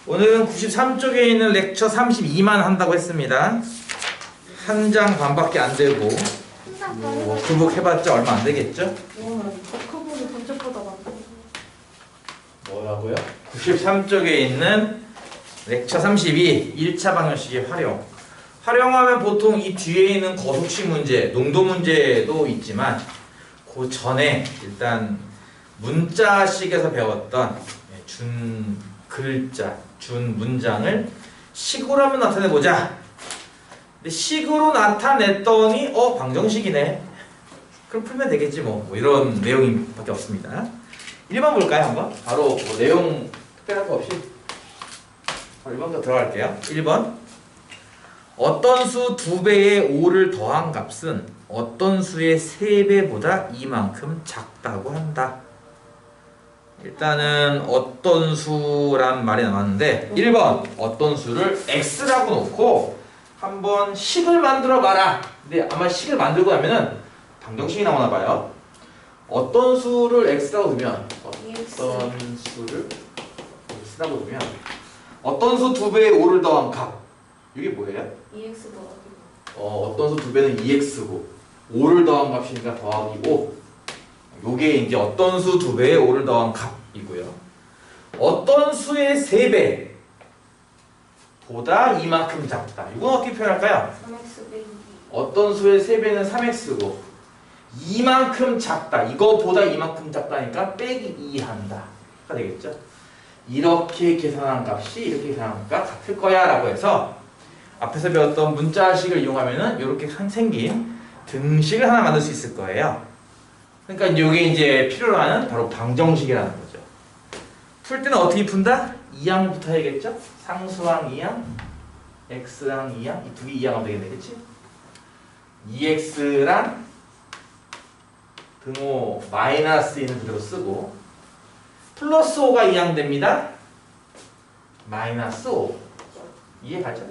오늘은 93쪽에 있는 렉처 32만 한다고 했습니다. 한 장 반밖에 안 되고 워크북 해봤자 얼마 안 되겠죠? 워크북이 번쩍보다 많다. 뭐라고요? 93쪽에 있는 렉처 32 1차 방정식의 활용하면 보통 이 뒤에 있는 거속식 문제, 농도 문제도 있지만 그 전에 일단 문자식에서 배웠던 준 글자, 준 문장을 식으로 한번 나타내보자. 근데 식으로 나타냈더니 방정식이네. 그럼 풀면 되겠지 뭐 이런 내용밖에 없습니다. 1번 볼까요 한번? 바로 뭐 내용 특별한 거 없이 바로 1번부터 들어갈게요. 1번 어떤 수 2배의 5를 더한 값은 어떤 수의 3배보다 이만큼 작다고 한다. 일단은 어떤 수란 말이 나왔는데 1번 어떤 수를 x라고 놓고 한번 식을 만들어 봐라. 근데 아마 식을 만들고 나면은 방정식이 나오나 봐요. 어떤 수를 x라고 두면 어떤 수를 x라고 두면 어떤 수 2배의 5를 더한 값 이게 뭐예요? 2x 더하기 어떤 수 2배는 2x고 5를 더한 값이니까 더하기 5. 요게 이제 어떤 수 2배의 5를 더한 값이고요. 어떤 수의 3배 보다 이만큼 작다. 이건 어떻게 표현할까요? 3x 빼기 어떤 수의 3배는 3x고 이만큼 작다. 이거보다 이만큼 작다니까 빼기 2 한다. 가 되겠죠? 이렇게 계산한 값이 이렇게 계산한 값과 같을 거야 라고 해서 앞에서 배웠던 문자식을 이용하면은 이렇게 생긴 등식을 하나 만들 수 있을 거예요. 그러니까 이게 이제 필요로 하는 바로 방정식이라는 거죠. 풀 때는 어떻게 푼다? 2항부터 해야겠죠? 상수항 2항, x항 2항, 이 두 개 2항 하면 되겠네, 그치? 2x랑 등호 마이너스 2는 그대로 쓰고 플러스 5가 2항 됩니다. 마이너스 5 이해가죠?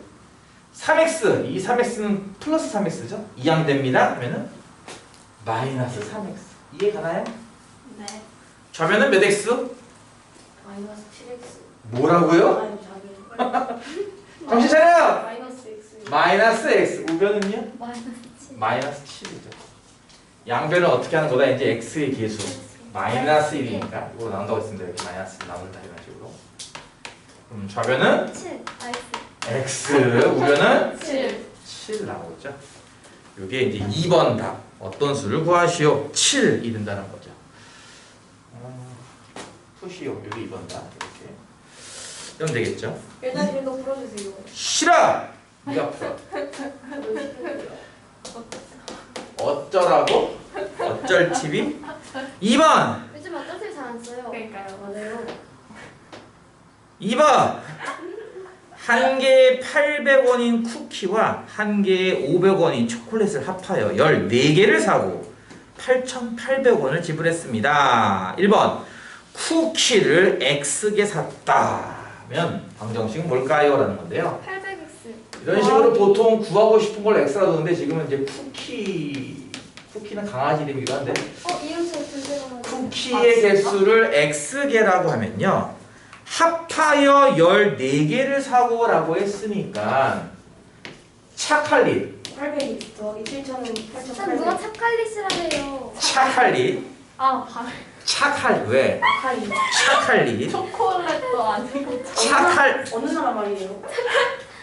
3x, 이 3x는 플러스 3x죠? 2항 됩니다. 그러면은 마이너스 3x 이해가나요? 네. 좌변은 몇 x? 마이너스 7x 뭐라고요? 아니 자기 정신 차려! 마이너스 x 마이너스 x 우변은요? 마이너스 7 마이너스 7이죠. 양변을 어떻게 하는 거다? 이제 x의 계수 마이너스 1이니까 이거 나온다고 했습니다. 이렇게 마이너스 1 나온다 이런 식으로. 그럼 좌변은 7 x 우변은 7 7 나오죠. 이게 이제 2번 답. 어떤 수를 구하시오? 7이 된다는 거죠. 푸시오. 여기 2번 답. 이렇게. 그럼 되겠죠? 일단 일도 풀어주세요. 싫어! 네가 풀어. 어쩌라고? 어쩔 TV? 2번! 요즘 어차피 잘 안 써요. 그러니까요. 맞아요. 2번! 한 개에 800원인 쿠키와 한 개에 500원인 초콜릿을 합하여 14개를 사고 8,800원을 지불했습니다. 1번 쿠키를 X개 샀다면 방정식은 뭘까요? 라는 건데요. 800x 이런 식으로 보통 구하고 싶은 걸 X라 넣는데 지금은 이제 쿠키는 강아지 이름이기도 한데 이름 잘 들리는 쿠키의 개수를 X개라고 하면요. 합하여 14개를 사고 라고 했으니까 차칼릿 800x 더하기 7,000은 참 누가 8,800. 착칼리시라래요. 차칼릿 발 차칼 왜? 칼이 차칼릿 초콜릿도 아니고 어느 나라 말이에요?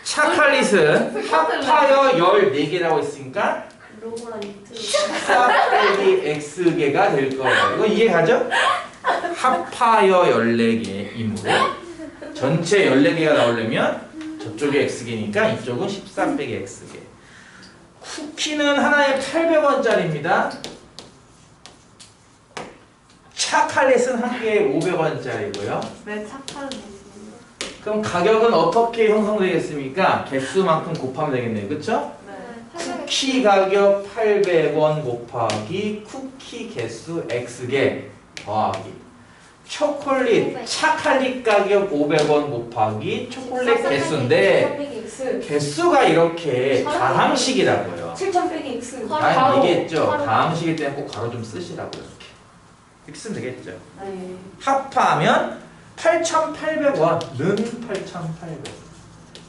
차칼릿은 합하여 14개라고 했으니까 글로벌한 이트 14 빼기 X개가 될 거예요. 이거 이해가죠? 합하여 14개이므로 전체 14개가 나오려면 저쪽이 X개니까 이쪽은 14 빼기 X개. 쿠키는 하나에 800원짜리입니다. 차칼릿은 한 개에 500원짜리고요. 왜 착한 그럼 가격은 어떻게 형성되겠습니까? 개수만큼 곱하면 되겠네요. 그쵸? 쿠키 가격 800원 곱하기 쿠키 개수 X개 더하기 초콜릿 차칼릿 가격 500원 곱하기 초콜릿 개수인데 개수가 이렇게 다항식이라고요. 7,000 빼기 x 아 얘기했죠. 다항식일 때는 꼭 가로 좀 쓰시라고요. 이렇게 쓰면 되겠죠. 네. 합하면 8,800원은 8,800원.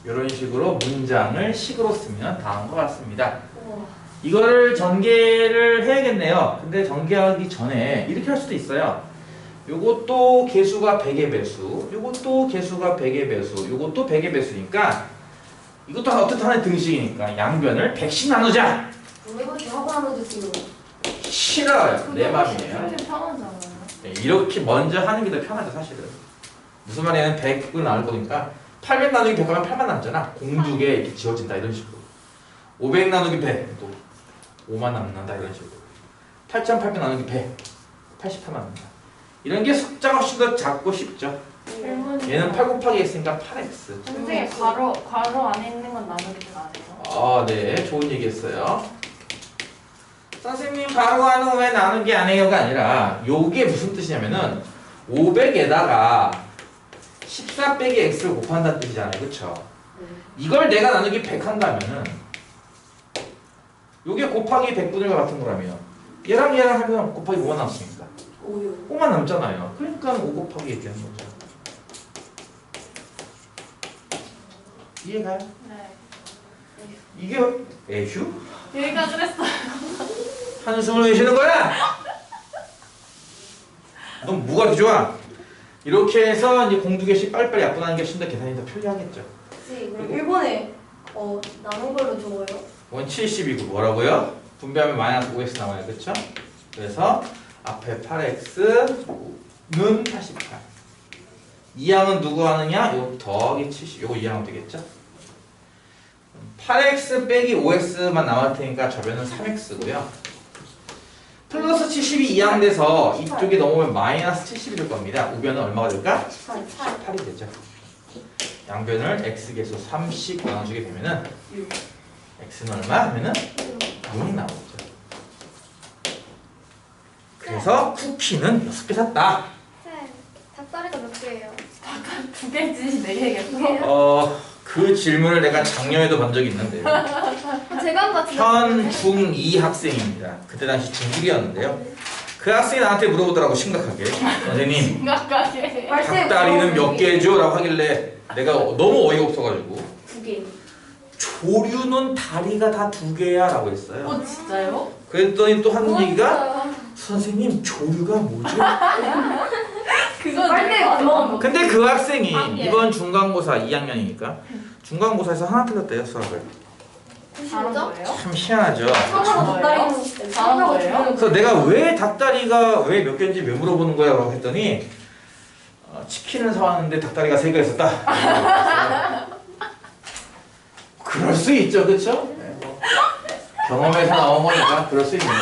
이런 식으로 문장을 식으로 쓰면 다음과 같습니다. 우와. 이거를 전개를 해야겠네요. 근데 전개하기 전에 이렇게 할 수도 있어요. 요것도 개수가 100의 배수, 요것도 개수가 100의 배수, 요것도 100의 배수니까 이것도 어떻든 하나의 등식이니까 양변을 100씩 나누자. 왜 그렇게 하고 나눠주세요? 싫어요. 내 맘이에요. 이렇게 편하잖아요. 네, 이렇게 먼저 하는 게 더 편하죠, 사실은. 무슨 말이냐면 100을 나눌 거니까 800 나누기 100 하면 8만 남잖아. 공두개 이렇게 지워진다 이런 식으로. 500 나누기 100 또 5만 남는다 이런 식으로. 8,800 나누기 100 88만 남는다. 이런 게 숫자가 훨씬 더 작고 쉽죠. 얘는 8 곱하기 x니까 8x. 선생님 괄호 안에 있는 건 나누기 안 해요? 아, 네, 좋은 얘기했어요. 선생님 바로 하는 왜 나누기 안 해요가 아니라 요게 무슨 뜻이냐면은 500에다가 14 빼기 x를 곱한다는 뜻이잖아요, 그쵸? 이걸 내가 나누기 100 한다면은 요게 곱하기 100분의 같은 거라면 얘랑 얘랑 하면 곱하기 뭐가 남습니까? 5만 남잖아요. 그러니까 5 곱하기 이렇게 하는 거죠. 이해가요? 네. 이게 에휴? 여기가 그랬어요. 한숨을 왜 쉬는 거야? 넌 뭐가 더 좋아? 이렇게 해서 이제 공두 개씩 빨리빨리 약분하는 게 훨씬 더 계산이 더 편리하겠죠. 혹시 그럼 일본에 나눈 걸로 적어요? 원 70이고 뭐라고요? 분배하면 마이너스 5x 나와요, 그렇죠? 그래서 앞에 8x는 88. 이 양은 누구 하느냐? 요 더하기 70. 요거 이해하면 되겠죠? 8x 빼기 5x만 남을 테니까 저변은 3x고요. 플러스 70이 이항돼서 이쪽에 넘어오면 마이너스 70이 될 겁니다. 우변은 얼마가 될까? 18이 되죠. 양변을 x계수 3씩 나눠주게 되면은 x는 얼마 하면은 0이 나오죠. 그래서 쿠키는 6개 샀다. 네, 닭다리가 몇 개예요? 두 개지 네 개겠어? 그 질문을 내가 작년에도 본 적이 있는데요. 제가 한 것 같은데. 현 중2 학생입니다. 그때 당시 중1이었는데요. 그 학생이 나한테 물어보더라고, 심각하게. 선생님, 심각하게. 닭다리는 몇 개죠? 라고 하길래 내가 너무 어이가 없어가지고 2개. 조류는 다리가 다 2개야 라고 했어요. 진짜요? 그랬더니 또 하는 얘기가 고맙어요. 선생님, 조류가 뭐죠? 그건 빨대 그만. 근데 그 학생이 아, 예. 이번 중간고사 2학년이니까 중간고사에서 하나 틀렸대요, 수학을. 잘한 95점? 거예요? 참 희한하죠. 잘한 거예요? 잘한 거예요? 그래서 내가 왜 닭다리가 왜 몇 개인지 왜 물어보는 거야? 라고 했더니 치킨을 사왔는데 닭다리가 3개 있었다. 그럴 수 있죠, 그쵸? 네, 뭐 경험에서 나온 거니까 그럴 수 있는데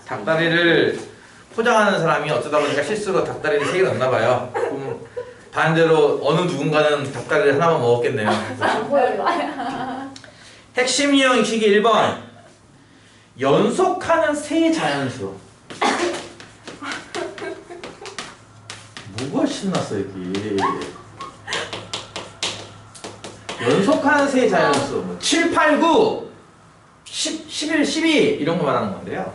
닭다리를 포장하는 사람이 어쩌다 보니까 실수로 닭다리를 3개 넣나 봐요. 그럼 반대로 어느 누군가는 닭다리를 하나만 먹었겠네요. 안 보여요. 핵심 이형식이 1번 연속하는 세 자연수. 뭐가 신났어 여기. 연속하는 세 자연수 뭐 7, 8, 9, 10, 11, 12 이런 거 말하는 건데요.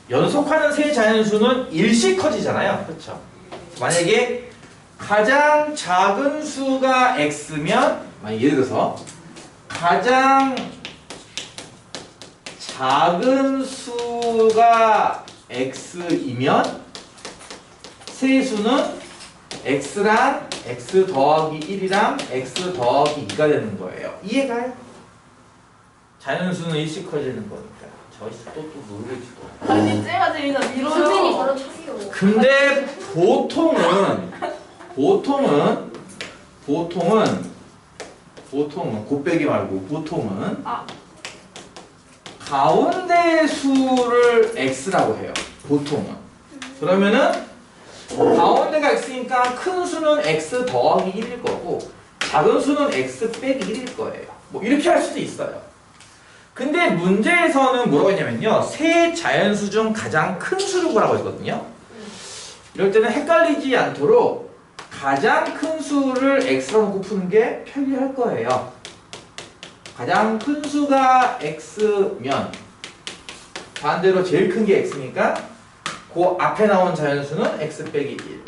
연속하는 세 자연수는 일씩 커지잖아요. 그렇죠? 만약에 가장 작은 수가 x면 예를 들어서 가장 작은 수가 x이면 세수는 x랑 x 더하기 1이랑 x 더하기 2가 되는 거예요. 이해가요? 자연수는 일씩 커지는 거니까. 저희 또 놀고 있어. 아니 쟤가 제일 밀어요. 선생님 바로 차세요. 근데 보통은 곱빼기 말고 보통은 가운데 수를 x라고 해요. 보통은. 그러면은 가운데가 x니까 큰 수는 x 더하기 1일 거고 작은 수는 x 빼기 1일 거예요. 뭐 이렇게 할 수도 있어요. 근데 문제에서는 뭐라고 했냐면요. 세 자연수 중 가장 큰 수를 구하라고 했거든요. 이럴 때는 헷갈리지 않도록 가장 큰 수를 x로 놓고 푸는 게 편리할 거예요. 가장 큰 수가 x면 반대로 제일 큰 게 x니까 그 앞에 나온 자연수는 x 빼기 1.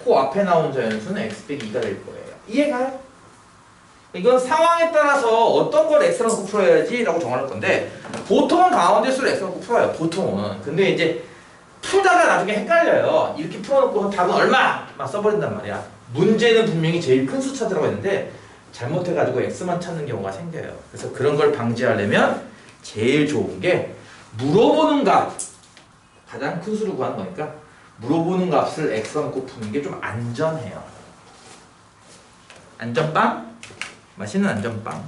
그 앞에 나온 자연수는 x 빼기 2가 될 거예요. 이해가요? 이건 상황에 따라서 어떤 걸 x로 놓고 풀어야지 라고 정할 건데 보통은 가운데 수를 x로 놓고 풀어요. 보통은. 근데 이제 풀다가 나중에 헷갈려요. 이렇게 풀어놓고 답은 얼마! 막 써버린단 말이야. 문제는 분명히 제일 큰 수 찾으라고 했는데 잘못해가지고 x만 찾는 경우가 생겨요. 그래서 그런 걸 방지하려면 제일 좋은 게 물어보는 값 가장 큰 수를 구하는 거니까 물어보는 값을 x로 놓고 푸는 게 좀 안전해요. 안전빵? 맛있는 안전빵.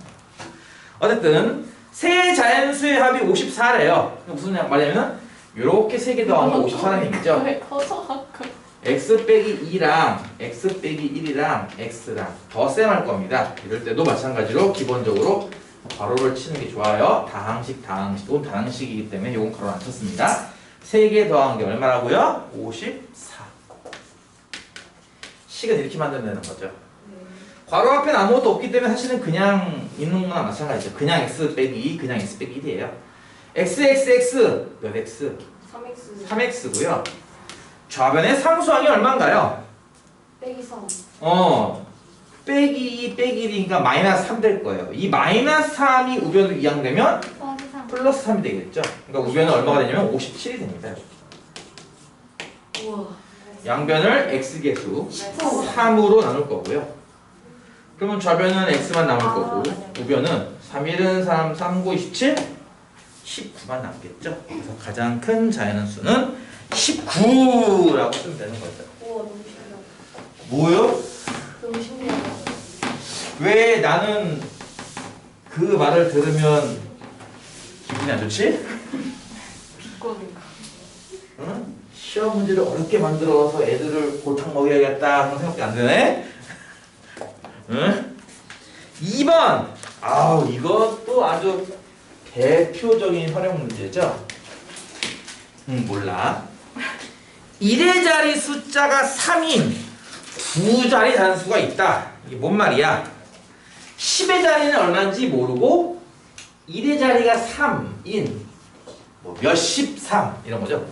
어쨌든 세 자연수의 합이 54래요. 무슨 말이냐면 이렇게 세 개 더하면 54라는 얘기죠. 왜 커져갖고. x 빼기 2랑 x 빼기 1이랑 x랑 덧셈할 겁니다. 이럴 때도 마찬가지로 기본적으로 괄호를 치는 게 좋아요. 다항식, 이건 다항식이기 때문에 이건 괄호 안 쳤습니다. 3개 더한 게 얼마라고요? 54. 식은 이렇게 만들어내는 거죠. 괄호 앞에는 아무것도 없기 때문에 사실은 그냥 있는 거나 마찬가지죠. 그냥 x 빼기 2, 그냥 x 빼기 1이에요. x 몇 x? 3x. 3x고요. 좌변의 상수항이 얼마인가요? 빼기 3. 빼기 2 빼기 1이니까 마이너스 3 될 거예요. 이 마이너스 3이 우변으로 이항되면 더하기 3. 플러스 3이 되겠죠. 그러니까 우변은 얼마가 되냐면 57이 됩니다. 우와. 양변을 x개수 3으로 나눌 거고요. 그러면 좌변은 x만 남을 거고 우변은 3, 1은 3, 3, 9, 27, 19만 남겠죠. 그래서 가장 큰 자연수는 19라고 쓰면 되는 거죠. 우와, 너무 신기하다. 뭐요? 너무 신기하다. 왜 나는 그 말을 들으면 기분이 안 좋지? 비꼬는가. 응? 시험 문제를 어렵게 만들어서 애들을 골탕 먹여야겠다 그런 생각이 안 드네? 응? 2번! 아우 이것도 아주 대표적인 활용 문제죠? 몰라. 1의 자리 숫자가 3인 두 자리 단수가 있다. 이게 뭔 말이야? 10의 자리는 얼마인지 모르고 1의 자리가 3인 뭐 몇십 3 이런 거죠.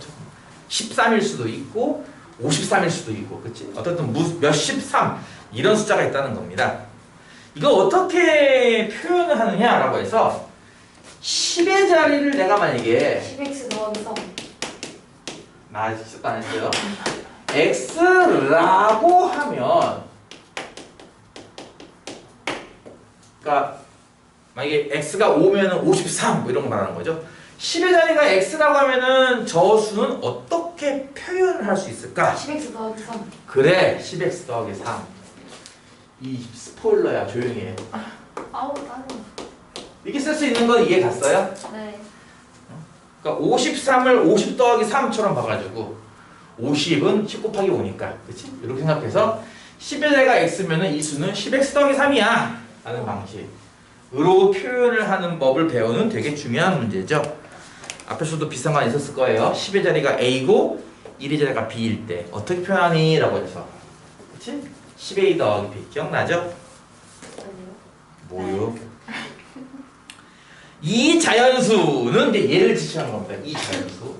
13일 수도 있고 53일 수도 있고 그치? 어떻든 몇십 3 이런 숫자가 있다는 겁니다. 이거 어떻게 표현을 하느냐라고 해서 10의 자리를 내가 만약에 10x 더하기 3. 안 했어요. x라고 하면 그러니까 만약에 x가 5면은 53 뭐 이런 거 말하는 거죠. 10의 자리가 x라고 하면은 저 수는 어떻게 표현을 할 수 있을까? 10x 더하기 3. 그래 10x 더하기 3. 이 스포일러야 조용히 해. 아우 짜증나. 이렇게 쓸 수 있는 건 이해 갔어요? 네. 그러니까 53을 50 더하기 3처럼 봐가지고 50은 10 곱하기 5니까 그치? 이렇게 생각해서 10의 자리가 x면은 이 수는 10x 더하기 3이야 라는 방식으로 표현을 하는 법을 배우는 되게 중요한 문제죠. 앞에서도 비슷한 거 있었을 거예요. 10의 자리가 a고 1의 자리가 b일 때 어떻게 표현하니? 라고 해서 그치? 10a 더하기 b 기억나죠? 아니요. 뭐요? 이 자연수는 이제 얘를 지칭하는 겁니다. 이 자연수.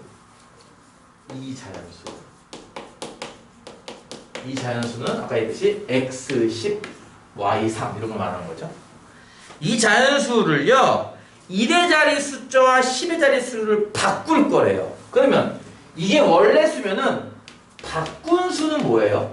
이 자연수는 아까 얘기했듯이 x10, y3 이런 걸 말하는 거죠. 이 자연수를요 1의 자리 숫자와 10의 자리 수를 바꿀 거래요. 그러면 이게 원래 수면은 바꾼 수는 뭐예요?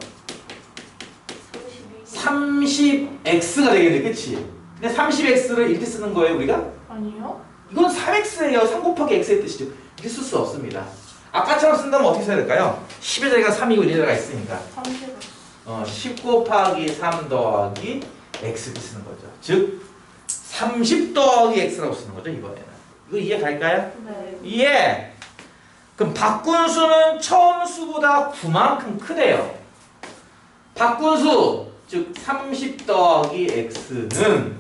30x가 되겠네, 그치? 근데 30x를 이렇게 쓰는 거예요, 우리가? 아니요. 이건 3x예요. 3 곱하기 x의 뜻이죠. 이렇게 쓸 수 없습니다. 아까처럼 쓴다면 어떻게 써야 될까요? 10의 자리가 3이고 1의 자리가 있으니까 30. 10 곱하기 3 더하기 x 쓰는 거죠. 즉 30 더하기 x라고 쓰는 거죠, 이번에는. 이거 이해 갈까요? 네. 이해! 그럼 바꾼 수는 처음 수보다 9만큼 크대요. 바꾼 수, 즉 30 더하기 x는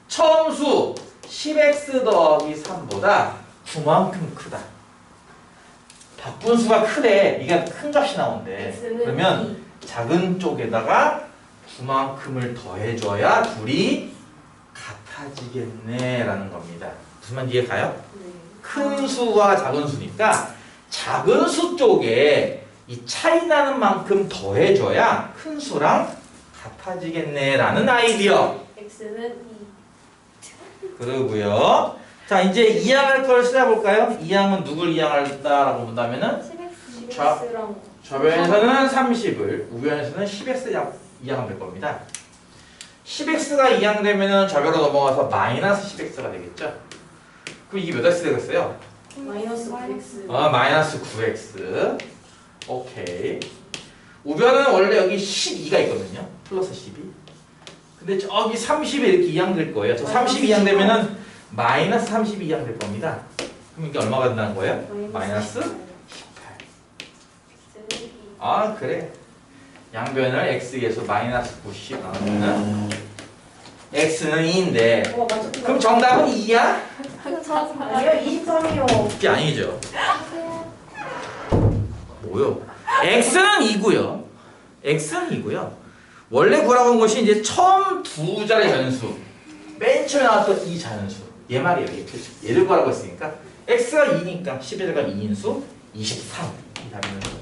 처음 수 10x 더하기 3보다 9만큼 크다. 바꾼 수가 크대. 이게 큰 값이 나온대. x는 그러면 작은 쪽에다가 9만큼을 더해줘야 둘이 같아지겠네 라는 겁니다. 무슨 말인지 이해 가요? 네. 큰 수와 작은 수니까 작은 수 쪽에 이 차이 나는 만큼 더해줘야 큰 수랑 같아지겠네라는 아이디어. X는 2. 그러고요. 자, 이제 이항할 걸 찾아볼까요? 이항은 누굴 이항할까라고 본다면은 10x. X랑 좌변에서는 30을, 우변에서는 10x 이항하면 될 겁니다. 10x가 이항되면은 좌변으로 넘어가서 마이너스 10x가 되겠죠? 그럼 이게 몇 x 되겠어요? 마이너스 9X. 마이너스 9x. 오케이. 우변은 원래 여기 12가 있거든요. 플러스 12. 근데 저기 30에 이렇게 이항될 거예요. 저 30 이항되면은 마이너스 30이 이항될 겁니다. 그럼 이게 얼마가 된다는 거예요? 마이너스 18. X는 2. 아, 그래. 양변을 x에서 마이너스 90 나누면은 x는 2인데 와, 맞췄다. 그럼 정답은 2야? 아니요, 23이요. 그게 아니죠. 뭐요? x는 2고요. x는 2고요. 원래 구하고 온 것이 이제 처음 두 자리 자연수. 맨 처음에 나왔던 이 자연수. 얘 말이에요. 얘를 구하라고 했으니까 x가 2니까 11가 2인수 23. 이 답이는 거죠.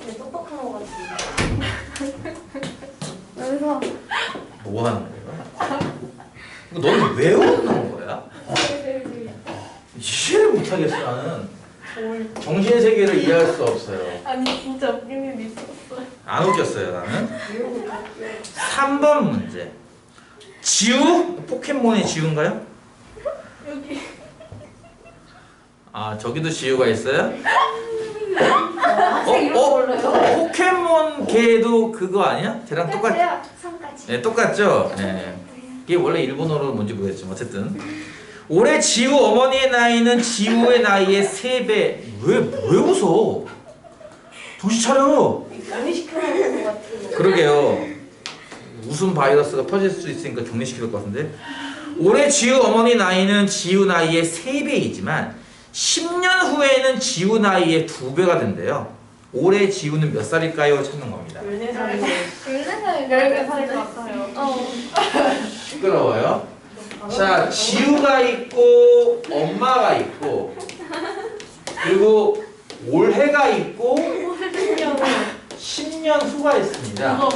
근데 똑똑한 거 같은데. 여기서 뭐 하는 거야? 너는 왜 웃는 거야? 이해를 못하겠어 나는. 정신 세계를 이해할 수 없어요. 아니, 진짜 웃기는 있었어요. 안 웃겼어요 나는. 3번 문제. 지우? 포켓몬의 지우인가요? 여기. 아 저기도 지우가 있어요? 학생 이런 거 몰라요? 포켓몬 걔도 그거 아니야? 쟤랑 똑같? 똑같아요. 3까지. 네 똑같죠? 네. 이게 원래 일본어로 뭔지 모르겠지만 어쨌든 올해 지우 어머니의 나이는 지우의 나이의 3배. 왜 웃어? 정신 차려. 격리시켜놓은 거 같은 거. 그러게요. 웃음 바이러스가 퍼질 수 있으니까 격리시킬 것 같은데. 올해 지우 어머니 나이는 지우 나이의 3배이지만 10년 후에는 지우 나이의 2배가 된대요. 올해 지우는 몇 살일까요? 찾는 겁니다. 14살이요. 14살. 14살일 것 같아요. 시끄러워요. 자, 지우가 있고 엄마가 있고 그리고 올해가 있고 10년 후가 있습니다.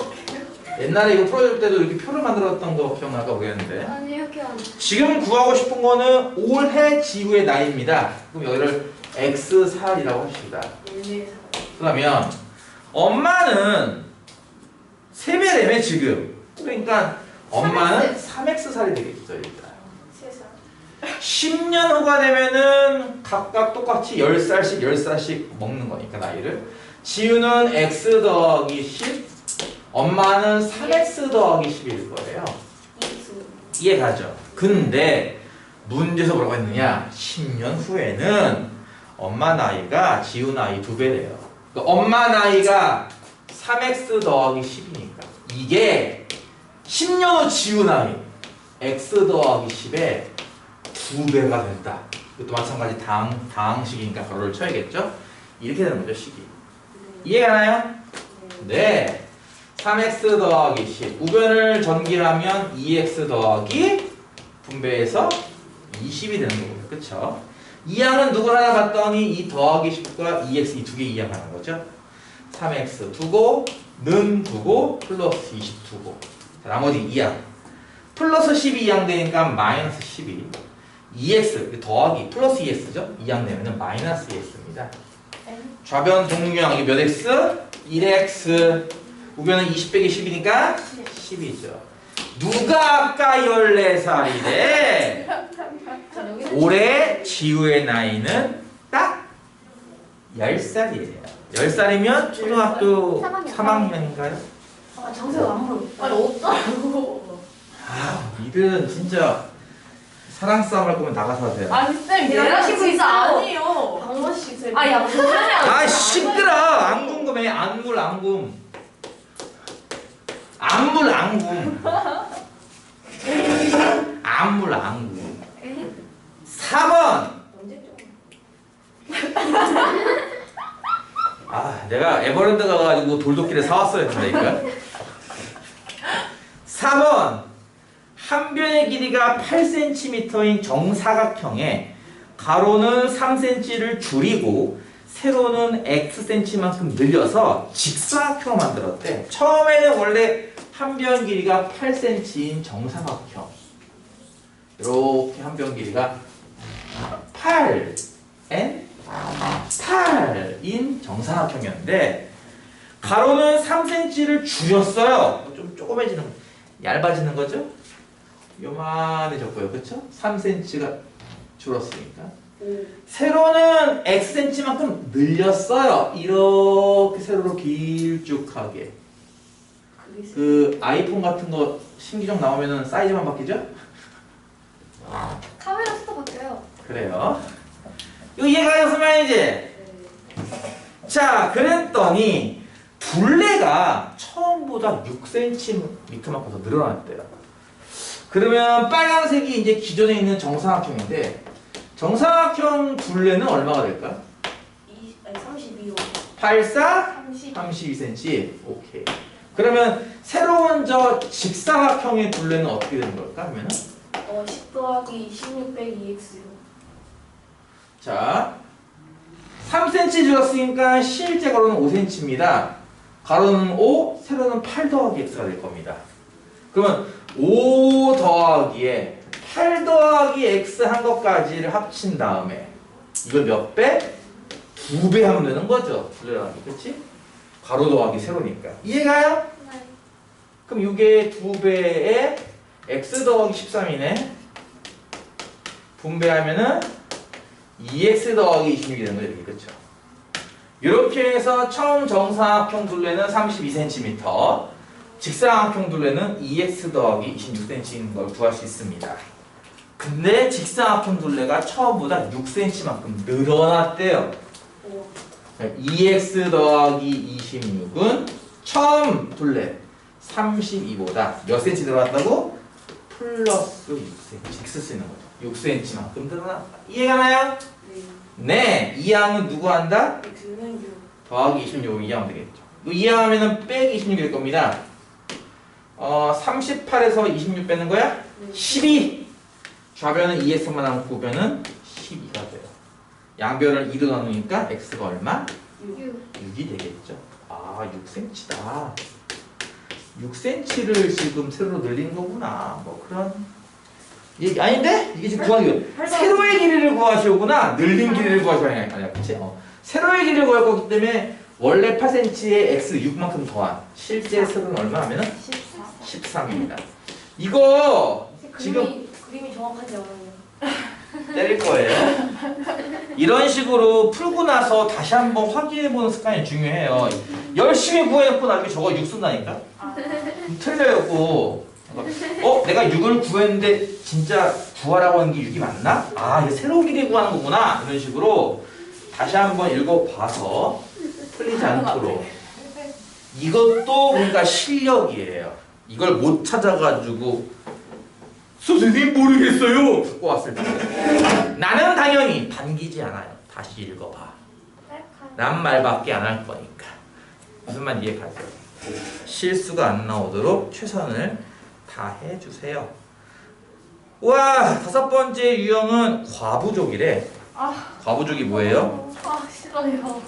옛날에 이거 풀어줄 때도 이렇게 표를 만들었던 거 기억날까 모르겠는데 아니 이렇게 안. 지금 구하고 싶은 거는 올해 지우의 나이입니다. 그럼 여기를 x살이라고 합시다. 14살. 그러면 엄마는 3배래매 지금. 그러니까 엄마는 3x살이 되겠죠 일단. 3살. 10년 후가 되면은 각각 똑같이 10살씩 10살씩 먹는 거니까 나이를. 지우는 x 더하기 10, 엄마는 3x 더하기 10일 거예요. 이수. 이해가죠? 근데 문제에서 뭐라고 했느냐? 10년 후에는 엄마 나이가 지우 나이 2배래요. 그러니까 엄마 나이가 3x 더하기 10이니까 이게 10년 후 지우 나이 x 더하기 10에 2배가 된다. 이것도 마찬가지 다항식이니까 괄호를 쳐야겠죠? 이렇게 되는 거죠, 식이. 이해가나요? 네. 3x 더하기 10. 우변을 전개하면 2x 더하기 분배해서 20이 되는 거고요. 그쵸? 이항은 누굴 하나 봤더니 이 더하기 10과 2x 이 두 개 이항하는 거죠. 3x 두고 는 두고 플러스 20 두고. 자, 나머지 이항. 플러스 12 이항되니까 마이너스 12. 2x 더하기 플러스 2x죠. 이항되면 마이너스 2x입니다. 좌변 동류항 이게 몇 x? 1x. 우변은 20 빼기 10이니까 10이죠. 누가 아까 14살이래? 올해 지우의 나이는 딱 10살이에요. 10살이면 초등학교 3학년인가요? 아, 장세가 안 물어. 아니, 없다고. 아, 이들은 진짜 사랑 싸움 할 거면 나가서 하세요. 아니, 쌤, 얘랑 진짜 아니에요. 방마씨, 쌤. 아, 야, 무슨 소리야. 아, 시끄러! 안 궁금해. 안굴, 안궁. 안물, 안궁. 안물, 안궁. 4번. 언제쯤? 아, 내가 에버랜드 가가지고 돌도끼를 사왔어야 된다니까. 4번. 한 변의 길이가 8cm인 정사각형에 가로는 3cm를 줄이고 세로는 xcm만큼 늘려서 직사각형을 만들었대. 처음에는 원래 한 변 길이가 8cm인 정사각형. 이렇게 한 변 길이가 8인 정사각형이었는데 가로는 3cm를 줄였어요. 좀 조그매지는, 얇아지는 거죠? 요만해졌고요. 그쵸? 3cm가 줄었으니까. 세로는 xcm만큼 늘렸어요. 이렇게 세로로 길쭉하게. 그 아이폰 같은 거 신기종 나오면은 사이즈만 바뀌죠? 카메라 수도 바뀌어요. 그래요. 이거 이해가요, 수만이지? 자, 그랬더니 둘레가 처음보다 6cm만큼 더 늘어났대요. 그러면 빨간색이 이제 기존에 있는 정사각형인데 정사각형 둘레는 얼마가 될까? 32호. 84? 30. 32cm. 오케이. 그러면 새로운 저 직사각형의 둘레는 어떻게 되는 걸까? 하면은 10 더하기 16 빼기 2x요. 자, 3cm 줄었으니까 실제 가로는 5cm입니다. 가로는 5, 세로는 8 더하기 x가 될 겁니다. 그러면 5 더하기에 8 더하기 x 한 것까지를 합친 다음에 이걸 몇 배? 2배 하면 되는 거죠. 둘레라는 게, 그치? 가로 더하기 세로니까. 이해가요? 네. 그럼 이게 2배에 x 더하기 13이네. 분배하면은 2x 더하기 26이 되는 거죠. 이렇게, 그쵸? 이렇게 해서 처음 정사각형 둘레는 32cm, 직사각형 둘레는 2x 더하기 26cm인 걸 구할 수 있습니다. 근데 직사각형 둘레가 처음보다 6cm만큼 늘어났대요. 2x 더하기 26은 처음 둘레 32보다 몇 cm 늘어났다고? 플러스 6cm x 쓰는 거죠. 6cm만큼 늘어났다. 이해가나요? 네. 이항은 누구 한다? x는 6. 더하기 26 이해하면 되겠죠. 이거 이해하면은 빼기 26이 될 겁니다. 38에서 26 빼는 거야? 12. 좌변은 2x만 하면 구변은 12가 돼요. 양변을 2로 나누니까 x가 얼마? 6. 6이 되겠죠. 아, 6cm다. 6cm를 지금 세로로 늘린 거구나. 뭐 그런 얘기 아닌데? 이게 지금 구하는 거. 세로의 길이를 구하시오구나. 늘린 길이를 구하시오. 아니야, 그치? 세로의 길이를 구할 거기 때문에 원래 8cm에 x 6만큼 더한 실제 세로는 얼마 하면은 14. 13입니다. 이거 지금 그림이 정확하지 않아요. 때릴 거예요. 이런 식으로 풀고 나서 다시 한번 확인해보는 습관이 중요해요. 열심히 구해놓고 나중에 저거 6 쓴다니까? 틀려요, 그거. 내가 6을 구했는데 진짜 구하라고 하는 게 6이 맞나? 아, 이게 새로운 길이 구하는 거구나. 이런 식으로 다시 한번 읽어봐서 틀리지 않도록. 이것도 그러니까 실력이에요. 이걸 못 찾아가지고 선생님 모르겠어요. 갖고 왔을 때 나는 당연히 반기지 않아요. 다시 읽어봐. 난 말밖에 안 할 거니까. 무슨 말 이해가죠? 실수가 안 나오도록 최선을 다해주세요. 와, 5번째 유형은 과부족이래. 과부족이 뭐예요? 싫어요.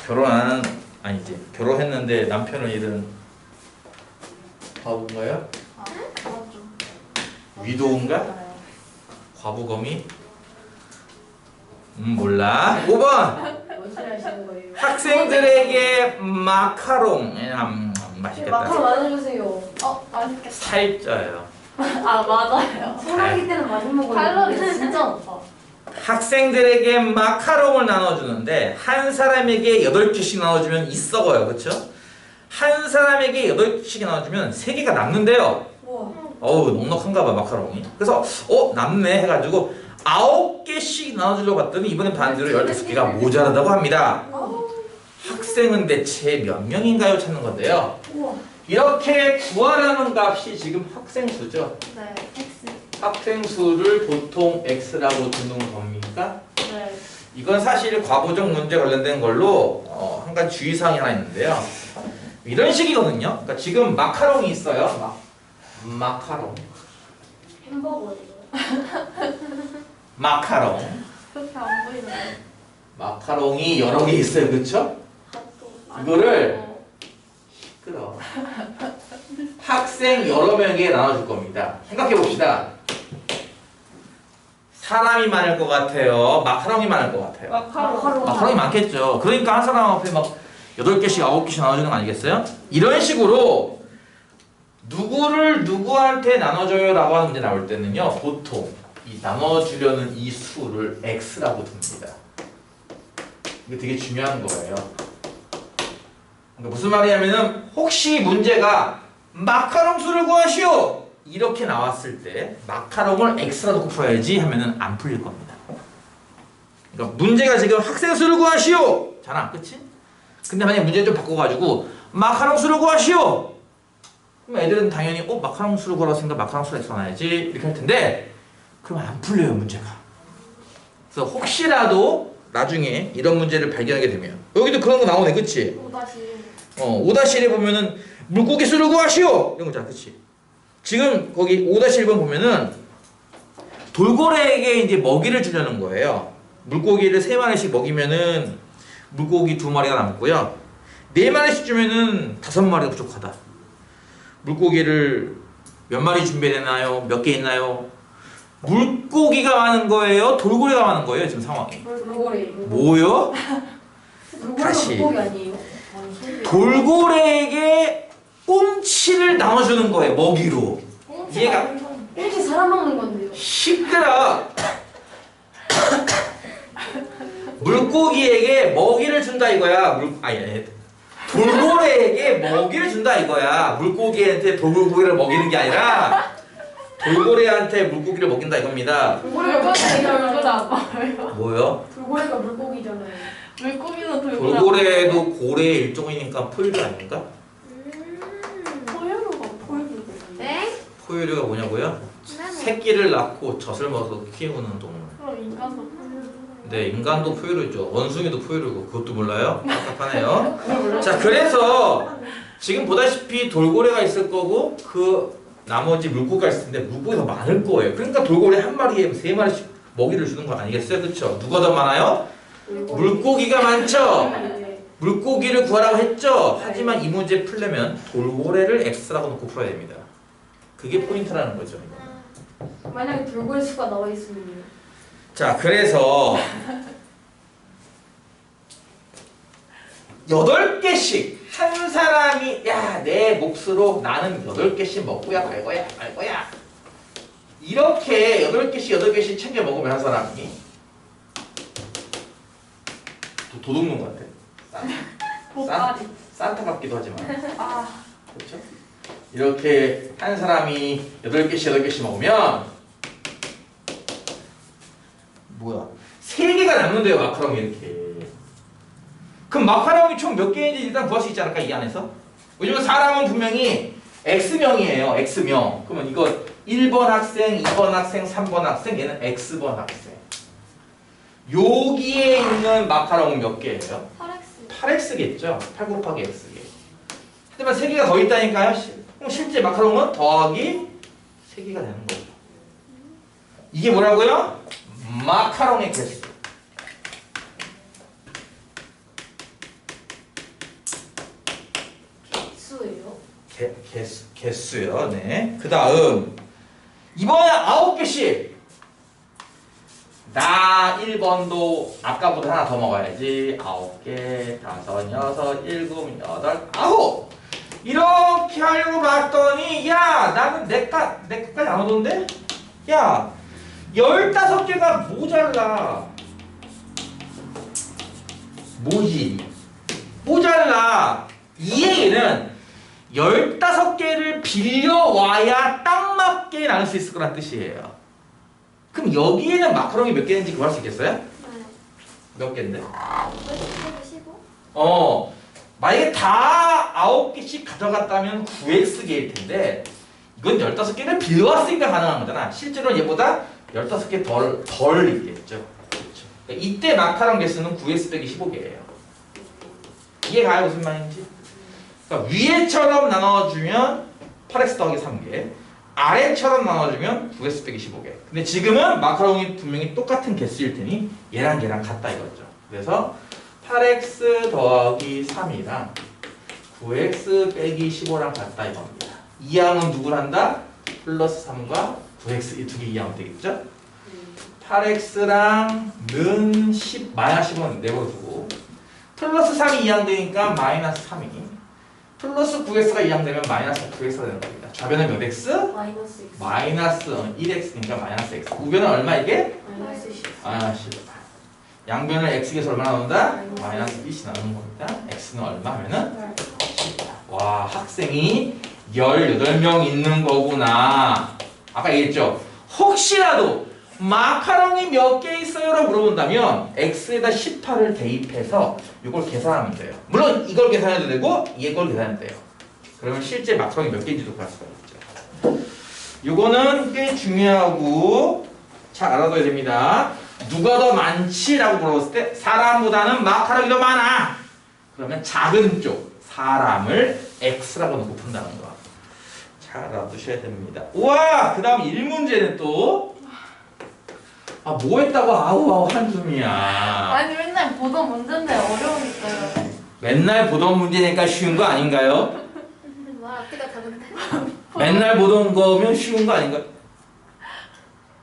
결혼하는, 아니지, 결혼했는데 남편을 잃은 과부인가요? 맞죠. 위도우인가? 과부검이? 몰라. 5번 뭔 소리 하시는 거예요? 학생들에게 마카롱. 맛있겠다. 마카롱 나눠주세요. 맛있겠다. 살쪄요. 맞아요. 소나기 때는 많이 먹어요. 칼로리 진짜 높아. 학생들에게 마카롱을 나눠주는데 한 사람에게 8개씩 나눠주면 이 썩어요. 그쵸? 한 사람에게 8개씩 나눠주면 3개가 남는데요. 우와. 어우, 넉넉한가 봐, 마카롱이. 그래서 남네 해가지고 9개씩 나눠주려고 봤더니 이번엔 반대로 15개가 모자라다고 합니다. 학생은 대체 몇 명인가요? 찾는 건데요. 우와. 이렇게 구하라는 값이 지금 학생수죠. 네. X. 학생수를 보통 x라고 두는 겁니까? 네. 이건 사실 과보적 문제 관련된 걸로 한 가지 주의사항이 하나 있는데요. 이런 식이거든요. 그러니까 지금 마카롱이 있어요. 마카롱. 햄버거예요. 마카롱. 그렇게 안 보이는데. 마카롱이 여러 개 있어요. 그쵸? 이거를 끌어. 학생 여러 명에게 나눠줄 겁니다. 생각해 봅시다. 사람이 많을 것 같아요? 마카롱이 많을 것 같아요? 마카롱이 많겠죠. 그러니까 한 사람 앞에 막 8개씩 9개씩 나눠주는 거 아니겠어요? 이런 식으로 누구를 누구한테 나눠줘요 라고 하는 문제 나올 때는요, 보통 이 나눠주려는 이 수를 x라고 둡니다. 이게 되게 중요한 거예요. 그러니까 무슨 말이냐면은 혹시 문제가 마카롱 수를 구하시오 이렇게 나왔을 때 마카롱을 x라 놓고 풀어야지 하면은 안 풀릴 겁니다. 그러니까 문제가 지금 학생 수를 구하시오 잖아, 그치? 근데 만약에 문제를 좀 바꿔가지고 마카롱 수를 구하시오 그럼 애들은 당연히 마카롱 수를 구하라고 생각 마카롱 수를 x로 놔야지 이렇게 할 텐데 그럼 안 풀려요 문제가. 그래서 혹시라도 나중에 이런 문제를 발견하게 되면 여기도 그런 거 나오네, 그치? 5-1에 보면은 물고기 수를 구하시오 이런 거잖아, 그치? 지금 거기 5-1번 보면은 돌고래에게 이제 먹이를 주려는 거예요. 물고기를 3마리씩 먹이면은 물고기 2마리가 남고요. 4마리씩 주면은 5마리가 부족하다. 물고기를 몇 마리 준비되나요? 몇 개 있나요? 물고기가 많은 거예요? 돌고래가 많은 거예요? 지금 상황이. 돌고래. 뭐요? 다시. 물고기 아니에요? 돌고래에게 꽁치를 나눠주는 거예요. 먹이로. 얘가 꽁치 사람 먹는 건데요. 시끄러. 물고기에게 먹이를 준다 이거야. 돌고래에게 먹이를 준다 이거야. 물고기한테 돌고기를 먹이는 게 아니라 돌고래한테 물고기를 먹인다 이겁니다. 돌고래가 물고기잖아요. 뭐요? 돌고래가 물고기잖아요. 물고기는 돌고래도 고래의 일종이니까 포유류 아닙니까? 네? 포유류가 뭐냐고요? 새끼를 낳고 젖을 먹어서 키우는 동물. 그럼 인간도 네, 인간도 포유류죠. 원숭이도 포유류고 그것도 몰라요? 답답하네요. 자, 그래서 지금 보다시피 돌고래가 있을 거고 그 나머지 물고기가 있을 텐데 물고기가 더 많을 거예요. 그러니까 돌고래 한 마리에 3마리씩 먹이를 주는 거 아니겠어요? 그렇죠? 누가 더 많아요? 물고기가 많죠? 물고기를 구하라고 했죠? 하지만 이 문제 풀려면 돌고래를 x라고 놓고 풀어야 됩니다. 그게 포인트라는 거죠. 만약에 돌고래 수가 나와 있으면요. 자, 그래서 8개씩 한 사람이 내 몫으로 나는 8개씩 먹고야 말 거야 이렇게 8개씩 챙겨 먹으면 한 사람이 도둑놈 같아. 보따리. 산타 같기도 하지만 그렇죠? 이렇게 한 사람이 8개씩 먹으면 뭐야? 3개가 남는데요, 마카롱이 이렇게. 그럼 마카롱이 총 몇 개인지 일단 구할 수 있지 않을까, 이 안에서? 왜냐면 사람은 분명히 X명이에요, X명. 그러면 이거 1번 학생, 2번 학생, 3번 학생, 얘는 X번 학생. 여기에 있는 마카롱은 몇 개예요? 8X겠죠? 8 곱하기 X개. 하지만 3개가 더 있다니까요? 그럼 실제 마카롱은 더하기 3개가 되는 거죠. 이게 뭐라고요? 마카롱의 개수. 수예요? 개수요. 네. 그 다음 이번에 9개씩. 나 1번도 아까보다 하나 더 먹어야지. 9개, 5, 6, 7, 8, 9. 이렇게 하려고 봤더니 나는 내 것까지 안 오던데? 15개가 모자라. 뭐지? 모자라. 이 얘기는 15개를 빌려와야 딱 맞게 나눌 수 있을 거란 뜻이에요. 그럼 여기에는 마카롱이 몇 개인지 구할 수 있겠어요? 몇 개인데? 15? 만약에 다 9개씩 가져갔다면 9x개일 텐데 이건 15개를 빌려왔으니까 가능한 거잖아. 실제로는 얘보다 15개 덜 있겠죠. 그렇죠. 그러니까 이때 마카롱 개수는 9x 빼기 15개예요. 이해가요? 무슨 말인지? 그러니까 위에처럼 나눠주면 8x 더하기 3개, 아래처럼 나눠주면 9x 빼기 15개. 근데 지금은 마카롱이 분명히 똑같은 개수일 테니 얘랑 같다 이거죠. 그래서 8x 더하기 3이랑 9x 빼기 15랑 같다 이겁니다. 이항은 누구를 한다? 플러스 3과 9x 이 두 개 이항은 되겠죠? 8x랑 는 10, 마이너스 10은 내버려두고 플러스 3이 이항되니까 마이너스 3이 플러스 9x가 이항되면 마이너스 9x가 되는 겁니다. 좌변은 몇 x? 마이너스 X. 마이너스 1x니까 마이너스 x. 우변은 얼마 이게? 마이너스 10. 아, 10. 양변을 x에서 얼마 나온다? 마이너스 1이 나오는 겁니다. x는 얼마 하면은? 와, 학생이 18명 있는 거구나. 아까 얘기했죠? 혹시라도 마카롱이 몇 개 있어요? 라고 물어본다면 x에다 18을 대입해서 이걸 계산하면 돼요. 물론 이걸 계산해도 되고 이걸 계산해도 돼요. 그러면 실제 마카롱이 몇 개인지도 구할 수가 있죠. 이거는 꽤 중요하고 잘 알아둬야 됩니다. 누가 더 많지라고 물어봤을 때 사람보다는 마카롱이 더 많아. 그러면 작은 쪽 사람을 x라고 놓고 푼다는 거. 잘 알아두셔야 됩니다. 우와! 그 다음 1문제는 또 아, 뭐 했다고 아우아우 한숨이야. 아니 맨날 보던 문제인데 어려우니까요. 맨날 보던 문제니까 쉬운 거 아닌가요? 말 앞뒤가 다른데? 맨날 보던 거면 쉬운 거 아닌가?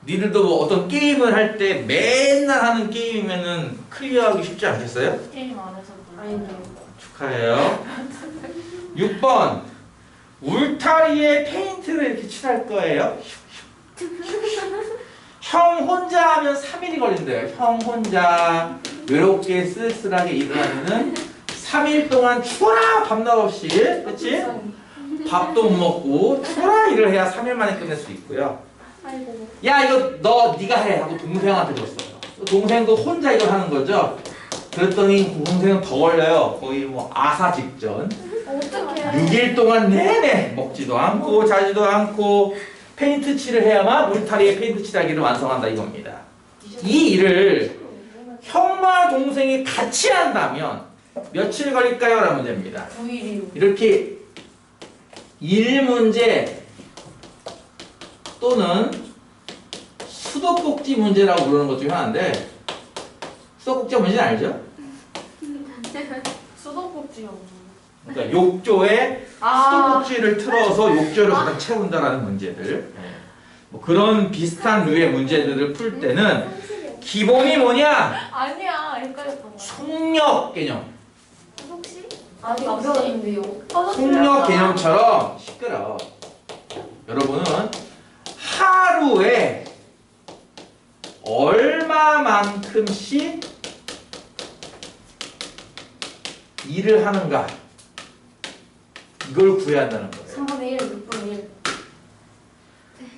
니들도 뭐 어떤 게임을 할 때 맨날 하는 게임이면은 클리어하기 쉽지 않겠어요? 게임 안 해서 몰라. 아닌데요. 축하해요. 6번 울타리에 페인트를 이렇게 칠할 거예요. 형 혼자 하면 3일이 걸린대요. 형 혼자 외롭게 쓸쓸하게 일을 하면은 3일 동안 죽어라 밤낮 없이, 그치? 밥도 못 먹고 죽어라 일을 해야 3일 만에 끝낼 수 있고요. 아이고. 야 이거 네가 해 하고 동생한테 줬어요. 동생도 혼자 이걸 하는 거죠. 그랬더니 그 동생은 더 걸려요. 거의 뭐 아사 직전. 어떡해. 6일 동안 내내 먹지도 않고 자지도 않고 페인트 칠을 해야만 울타리에 페인트 칠하기를 완성한다 이겁니다. 이 일을 형과 동생이 같이 한다면 며칠 걸릴까요? 라는 문제입니다. 9일이요. 이렇게 1문제 또는 수도꼭지 문제라고 부르는 것 중에 하나인데 수도꼭지 문제는 알죠? 수도꼭지요. 그러니까 욕조에 아. 수도꼭지를 틀어서 욕조를 가득 채운다라는 문제들 뭐 그런 비슷한 류의 문제들을 풀 때는 기본이 뭐냐? 아니야 헷갈렸던 거야. 속력 개념 혹시? 아직 안 배웠는데요. 속력 개념처럼 시끄러 여러분은 하루에 얼마만큼씩 일을 하는가 이걸 구해야 한다는 거예요. 3분의 1, 6분의 1.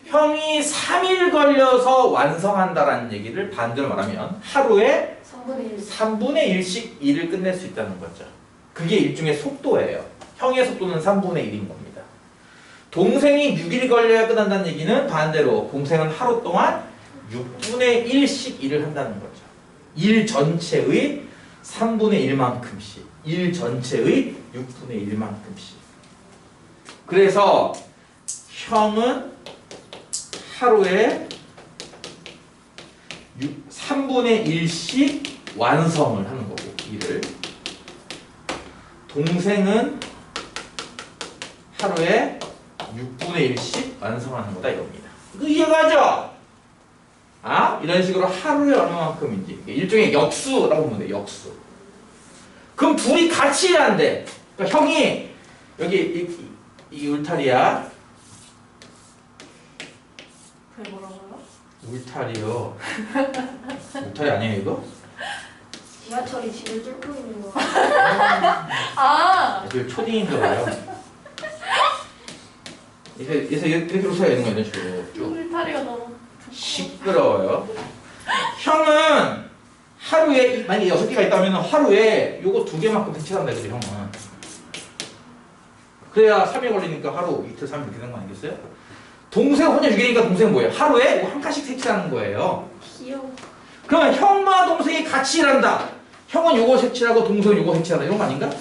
형이 3일 걸려서 완성한다라는 얘기를 반대로 말하면 하루에 3분의 1. 3분의 1씩 일을 끝낼 수 있다는 거죠. 그게 일종의 속도예요. 형의 속도는 3분의 1인 겁니다. 동생이 6일 걸려야 끝난다는 얘기는 반대로 동생은 하루 동안 6분의 1씩 일을 한다는 거죠. 일 전체의 3분의 1만큼씩 일 전체의 6분의 1만큼씩 그래서 형은 하루에 3분의 1씩 완성을 하는 거고 일을 동생은 하루에 6분의 1씩 완성하는 거다 이겁니다. 그 이해가죠? 아? 이런 식으로 하루에 얼마만큼인지 일종의 역수라고 보면 돼요. 역수. 그럼 둘이 같이 일한대. 그러니까 형이 여기 이 울타리야. 그게 뭐라고요? 울타리요. 울타리 아니에요 이거? 지하철이 지를 뚫고 있는 거. 아. 그 초딩인가 봐요. 그래서 이렇게 울타리가 있는 거예요. 이런 식으로 쭉. 울타리가 너무 시끄러워요. 형은 하루에 만약에 6개가 있다면 하루에 요거 2개만큼 색칠한다 이거죠 형은. 그래야 3일 걸리니까 하루 이틀 3일 이렇게 되는 거 아니겠어요? 동생 혼자 6일이니까 동생 뭐예요? 하루에 한 칸씩 색칠하는 거예요. 귀여워. 그러면 형과 동생이 같이 일한다. 형은 요거 색칠하고 동생은 요거 색칠한다 이런 거 아닌가? 네.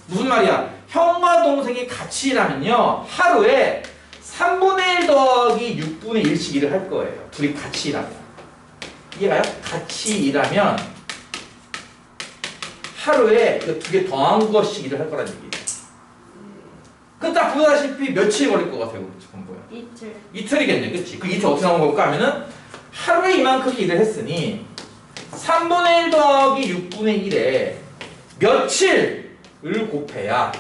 무슨 말이야? 형과 동생이 같이 일하면요 하루에 3분의 1 더하기 6분의 1씩 일을 할 거예요. 둘이 같이 일하면. 이해가요? 같이 일하면 하루에 그 두 개 더한 것씩 일을 할 거라는 얘기예요. 그 딱 보다시피 며칠 걸릴 것 같아요. 지금 뭐야? 이틀. 이틀이겠네, 그치? 그 이틀 어떻게 나온 걸까 하면은 하루에 이만큼 일을 했으니 3분의 1 더하기 6분의 1에 며칠을 곱해야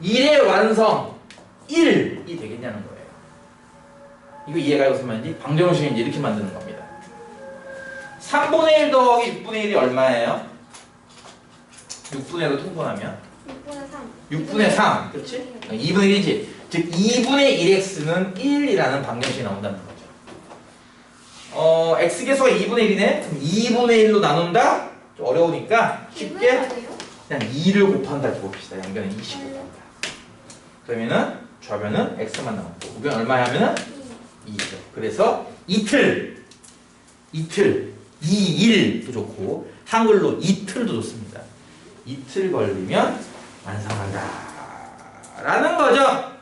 일의 완성 1이 되겠냐는 거예요. 이거 이해가 무슨 말인지 방정식을 이제 이렇게 만드는 겁니다. 3분의 1 더하기 6분의 1이 얼마예요? 6분의 1로 통분하면 6분의 3. 6분의 3, 그렇지? 2분의 1이지. 즉 2분의 1x는 1이라는 방정식이 나온다는 거죠. x계수가 2분의 1이네? 그럼 2분의 1로 나눈다? 좀 어려우니까 쉽게 그냥 2를 곱한다 이렇게 봅시다. 양변에 20 곱한다. 그러면은 좌변은 x만 나오고 우변 얼마야 하면은 2죠. 그래서 이틀, 2일도 좋고 한글로 이틀도 좋습니다. 이틀 걸리면 완성한다 라는 거죠.